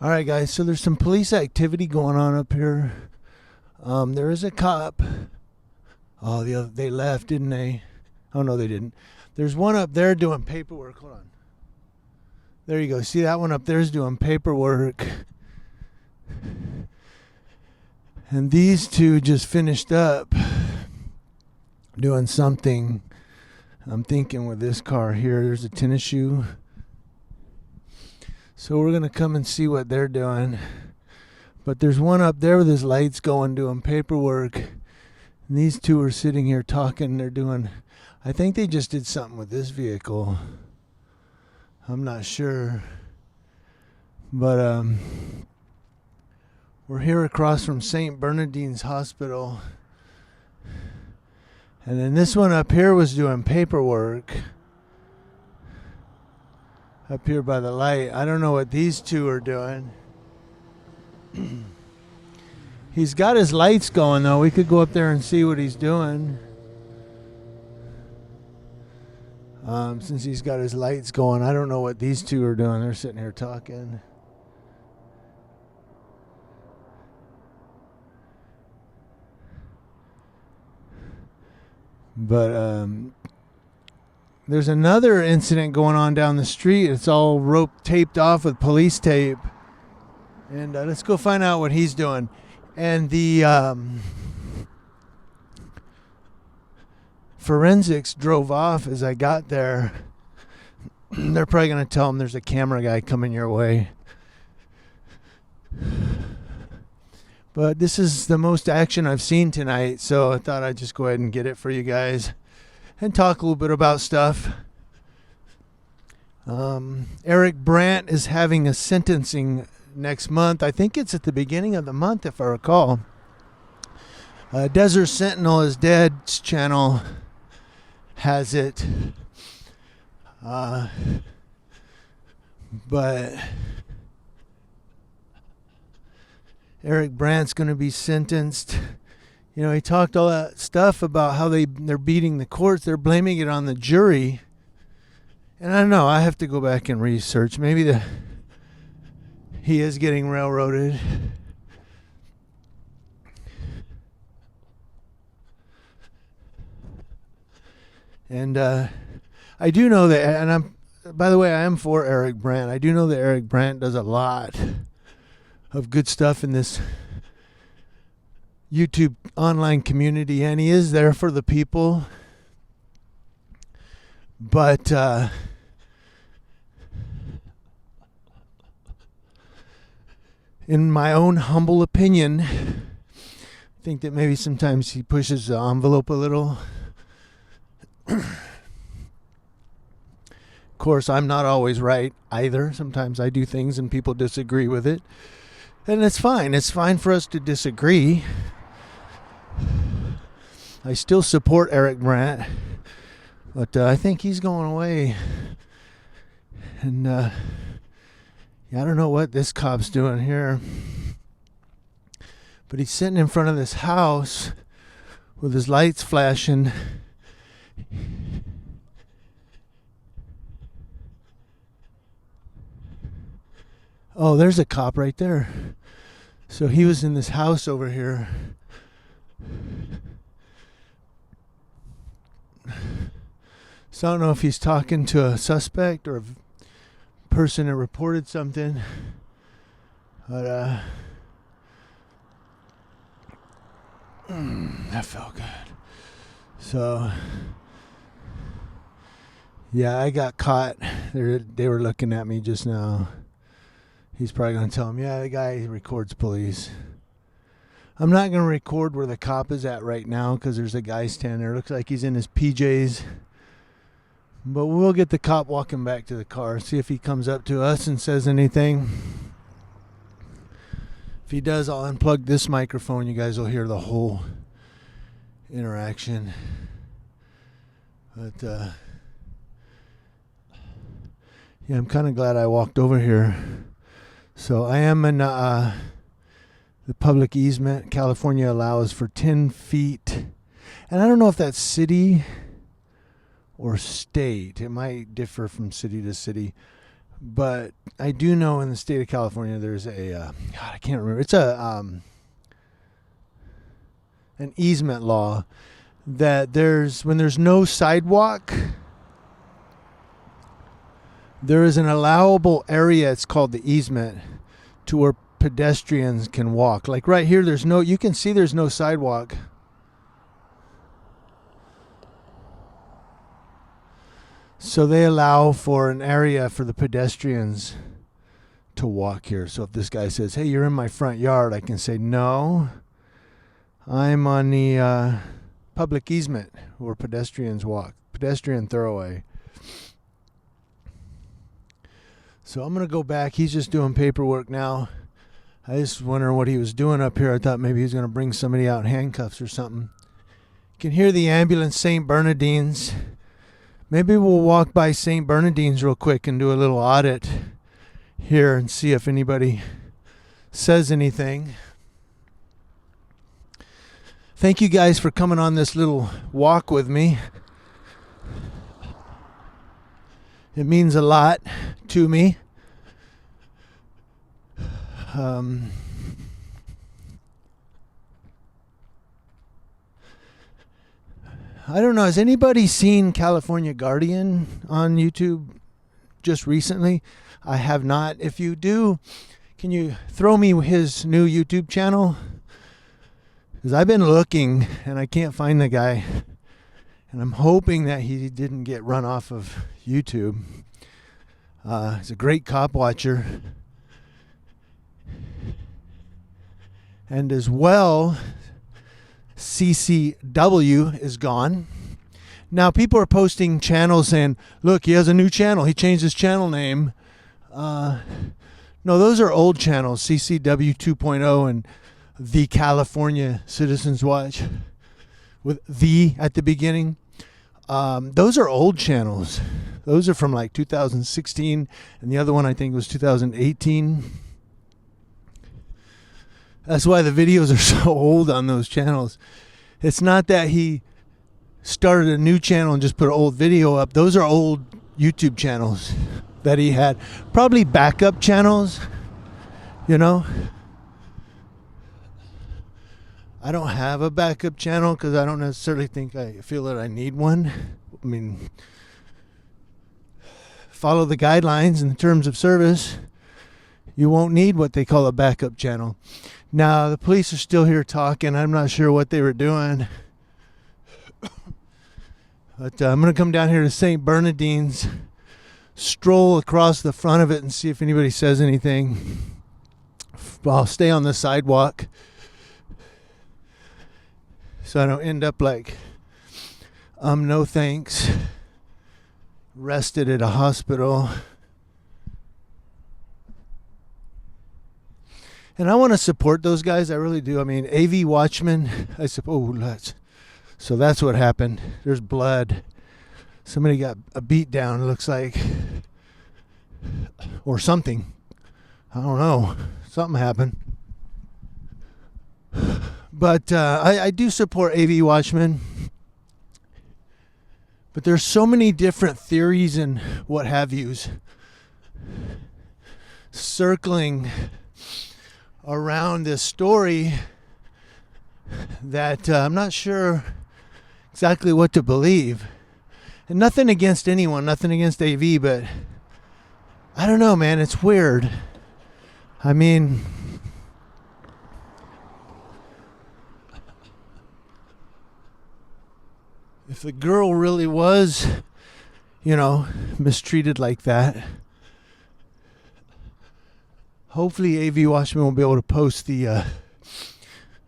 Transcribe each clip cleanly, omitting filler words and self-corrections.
All right, guys. So there's some police activity going on up here. There is a cop. Oh, they left, didn't they? Oh no, they didn't. There's one up there doing paperwork. Hold on. There you go. See that one up there is doing paperwork. And these two just finished up doing something. I'm thinking with this car here, there's a tennis shoe. So we're going to come and see what they're doing. But there's one up there with his lights going doing paperwork. And these two are sitting here talking. They're doing, I think they just did something with this vehicle. I'm not sure. But we're here across from Saint Bernadine's hospital. And then this one up here was doing paperwork. Up here by the light. I don't know what these two are doing. He's got his lights going though. We could go up there and see what he's doing. Since he's got his lights going, I don't know what these two are doing. They're sitting here talking. But there's another incident going on down the street. It's all rope taped off with police tape. And let's go find out what he's doing. And the forensics drove off as I got there. They're probably going to tell him there's a camera guy coming your way. But this is the most action I've seen tonight, so I thought I'd just go ahead and get it for you guys and talk a little bit about stuff. Eric Brant is having a sentencing next month. I think it's at the beginning of the month, if I recall. Desert Sentinel is Dead's channel has it. But Eric Brant's going to be sentenced. You know, he talked all that stuff about how they're beating the courts. They're blaming it on the jury. And I don't know. I have to go back and research. Maybe he is getting railroaded. And I do know that, and by the way, I am for Eric Brant. I do know that Eric Brant does a lot of good stuff in this YouTube online community, and he is there for the people. But in my own humble opinion, I think that maybe sometimes he pushes the envelope a little. Of course, I'm not always right either. Sometimes I do things and people disagree with it. And it's fine. It's fine for us to disagree. I still support Eric Brant. But I think he's going away. And I don't know what this cop's doing here. But he's sitting in front of this house with his lights flashing. Oh, there's a cop right there. So he was in this house over here. So I don't know if he's talking to a suspect or a person that reported something. But that felt good. So yeah, I got caught. They were looking at me just now. He's probably going to tell him, yeah, the guy records police. I'm not going to record where the cop is at right now because there's a guy standing there. Looks like he's in his PJs. But we'll get the cop walking back to the car. See if he comes up to us and says anything. If he does, I'll unplug this microphone. You guys will hear the whole interaction. But, yeah, I'm kind of glad I walked over here. So I am in the public easement. California allows for 10 feet. And I don't know if that's city or state. It might differ from city to city. But I do know in the state of California there's a God, I can't remember. It's a an easement law that when there's no sidewalk, there is an allowable area. It's called the easement, to where pedestrians can walk. Like right here, you can see there's no sidewalk. So they allow for an area for the pedestrians to walk here. So if this guy says, hey, you're in my front yard, I can say, no, I'm on the public easement where pedestrians walk, pedestrian thoroughway. So I'm going to go back. He's just doing paperwork now. I just wonder what he was doing up here. I thought maybe he was going to bring somebody out in handcuffs or something. You can hear the ambulance, Saint Bernadine's. Maybe we'll walk by Saint Bernadine's real quick and do a little audit here and see if anybody says anything. Thank you guys for coming on this little walk with me. It means a lot to me. I don't know. Has anybody seen California Guardian on YouTube just recently? I have not. If you do, can you throw me his new YouTube channel? Because I've been looking and I can't find the guy. And I'm hoping that he didn't get run off of YouTube. He's a great cop watcher. And as well, CCW is gone. Now people are posting channels saying, look, he has a new channel. He changed his channel name. No, those are old channels, CCW 2.0 and the California Citizens Watch with the at the beginning. Those are old channels. Those are from like 2016, and the other one I think was 2018. That's why the videos are so old on those channels. It's not that he started a new channel and just put an old video up. Those are old YouTube channels that he had. Probably backup channels, you know. I don't have a backup channel because I don't necessarily feel that I need one. I mean, follow the guidelines in terms of service. You won't need what they call a backup channel. Now, the police are still here talking. I'm not sure what they were doing. But I'm going to come down here to Saint Bernadine's, stroll across the front of it and see if anybody says anything. I'll stay on the sidewalk so I don't end up like, no thanks, rested at a hospital. And I want to support those guys. I really do. I mean, AV Watchman, I suppose. So that's what happened. There's blood. Somebody got a beat down, it looks like. Or something. I don't know. Something happened. But I do support AV Watchmen. But there's so many different theories and what have yous circling around this story that I'm not sure exactly what to believe. And nothing against anyone, nothing against AV, but I don't know, man, it's weird. I mean, if the girl really was, mistreated like that, hopefully AV Watchman will be able to post the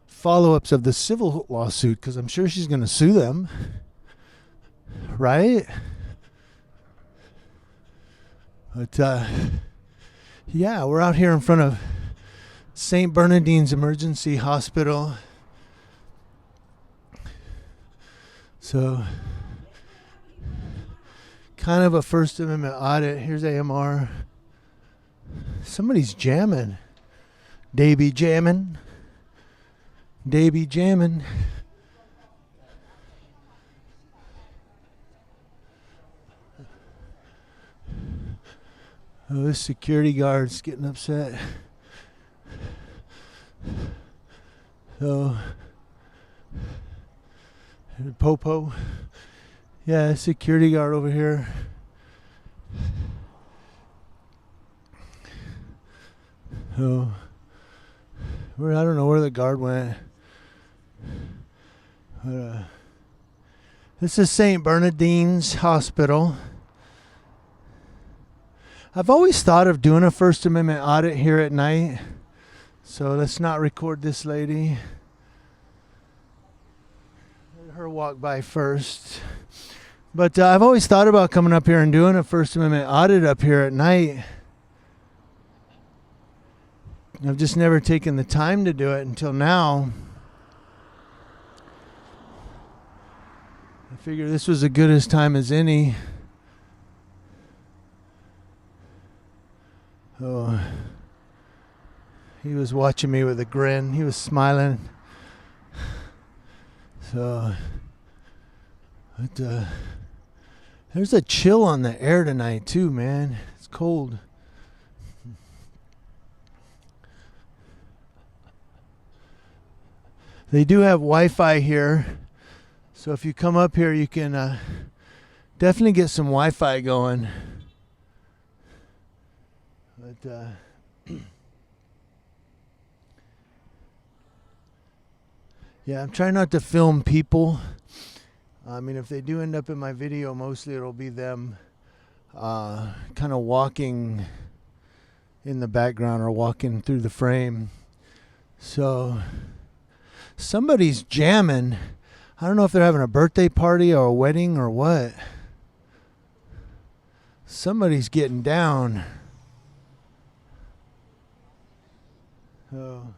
follow-ups of the civil lawsuit, because I'm sure she's going to sue them, right? But yeah, we're out here in front of Saint Bernadine's Emergency Hospital. So, kind of a First Amendment audit. Here's AMR. Somebody's jamming. They be jamming. They be jamming. Oh, this security guard's getting upset. So, Popo. Yeah, security guard over here. So, I don't know where the guard went. But, this is Saint Bernadine's hospital. I've always thought of doing a First Amendment audit here at night. So let's not record this lady. Let her walk by first. But I've always thought about coming up here and doing a First Amendment audit up here at night. I've just never taken the time to do it until now. I figure this was as good as time as any. Oh, he was watching me with a grin. He was smiling. So, but, there's a chill on the air tonight too, man. It's cold. They do have Wi-Fi here. So if you come up here, you can definitely get some Wi-Fi going. But yeah, I'm trying not to film people. I mean, if they do end up in my video, mostly it'll be them kind of walking in the background or walking through the frame. So somebody's jamming. I don't know if they're having a birthday party or a wedding or what. Somebody's getting down. Oh.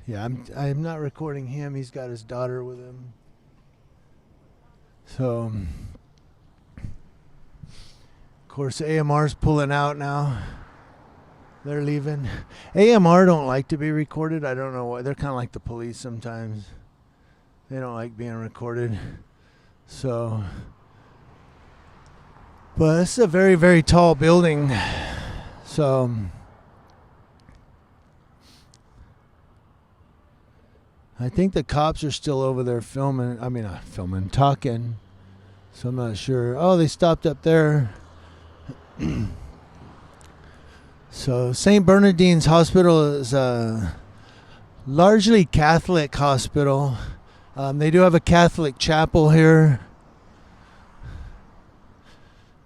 Yeah, I'm not recording him. He's got his daughter with him. So, of course, AMR's pulling out now. They're leaving. AMR don't like to be recorded. I don't know why. They're kind of like the police sometimes. They don't like being recorded. So, but it's a very, very tall building. So, I think the cops are still over there filming. I mean, not filming, talking. So I'm not sure. Oh, they stopped up there. So Saint Bernadine's hospital is a largely Catholic hospital. They do have a Catholic chapel here.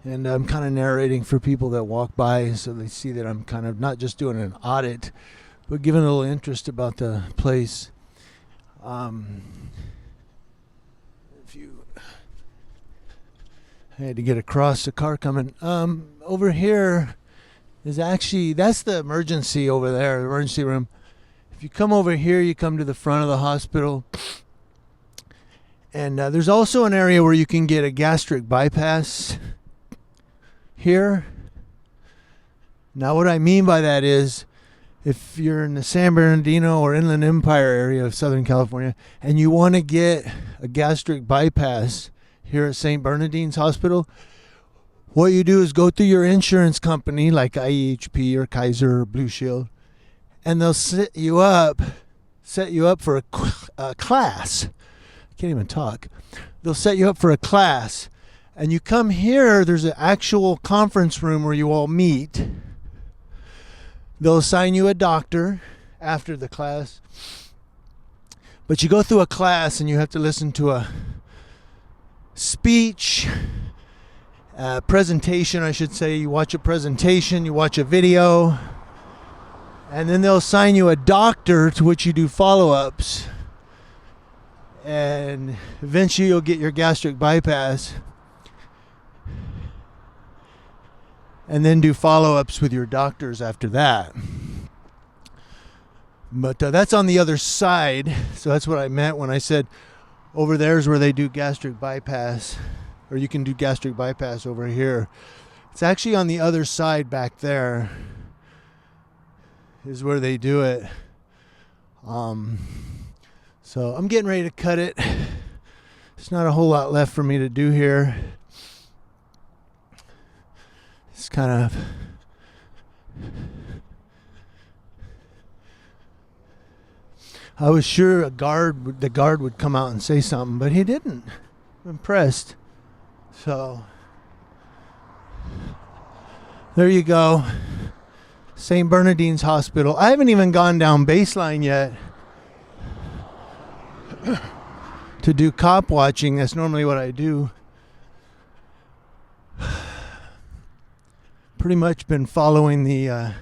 And I'm kind of narrating for people that walk by so they see that I'm kind of not just doing an audit, but giving a little interest about the place. If you, I had to get across the car coming. Over here is actually, that's the emergency over there, the emergency room. If you come over here, you come to the front of the hospital. And there's also an area where you can get a gastric bypass here. Now what I mean by that is, if you're in the San Bernardino or Inland Empire area of Southern California and you want to get a gastric bypass here at Saint Bernadine's Hospital, what you do is go through your insurance company like IEHP or Kaiser or Blue Shield, and they'll set you up for a class. I can't even talk. They'll set you up for a class, and you come here. There's an actual conference room where you all meet. They'll assign you a doctor after the class. But you go through a class and you have to listen to a speech, presentation, I should say. You watch a presentation, you watch a video, and then they'll assign you a doctor to which you do follow-ups. And eventually you'll get your gastric bypass. And then do follow-ups with your doctors after that. But that's on the other side. So that's what I meant when I said over there's where they do gastric bypass. Or you can do gastric bypass over here. It's actually on the other side back there is where they do it. So I'm getting ready to cut it. There's not a whole lot left for me to do here. It's kind of... I was sure the guard would come out and say something, but he didn't. I'm impressed. So, there you go. Saint Bernadine's Hospital. I haven't even gone down baseline yet to do cop watching. That's normally what I do. Pretty much been following the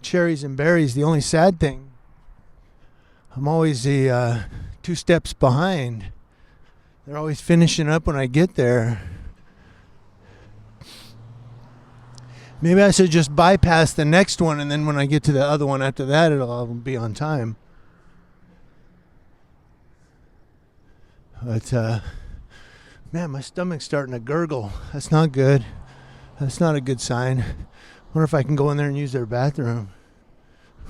cherries and berries. The only sad thing, I'm always the 2 steps behind. They're always finishing up when I get there. Maybe I should just bypass the next one, and then when I get to the other one after that, I'll be on time. But, man, my stomach's starting to gurgle. That's not good. That's not a good sign. Wonder if I can go in there and use their bathroom.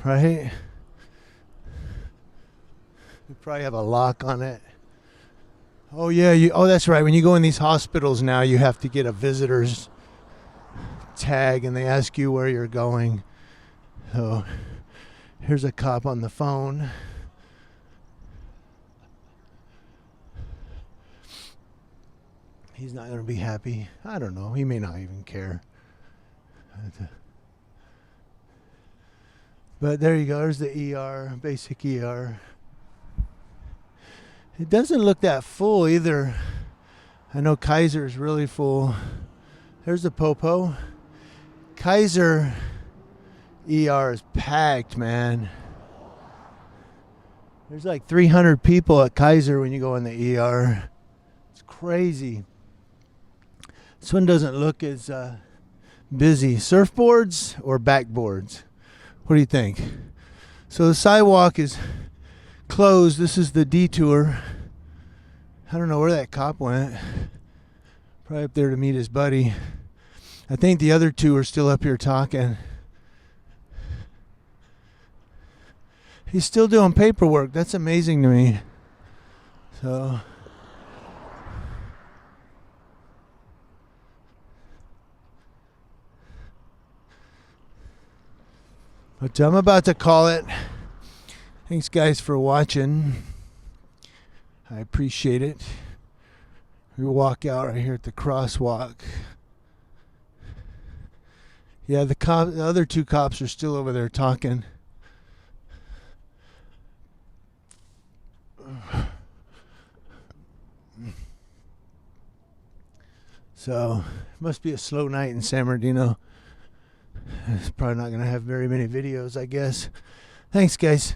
Right? We probably have a lock on it. Oh, yeah. Oh, that's right. When you go in these hospitals now, you have to get a visitor's tag, and they ask you where you're going. So here's a cop on the phone. He's not going to be happy. I don't know. He may not even care. But there you go. There's the ER, basic ER. It doesn't look that full either. I know Kaiser's really full. There's the Popo. Kaiser ER is packed, man. There's like 300 people at Kaiser when you go in the ER. It's crazy. This one doesn't look as busy. Surfboards or backboards? What do you think? So the sidewalk is closed. This is the detour. I don't know where that cop went. Probably up there to meet his buddy. I think the other 2 are still up here talking. He's still doing paperwork. That's amazing to me. So... but I'm about to call it. Thanks, guys, for watching. I appreciate it. We walk out right here at the crosswalk. Yeah, the other 2 cops are still over there talking. So, it must be a slow night in San Bernardino. It's probably not going to have very many videos, I guess. Thanks, guys.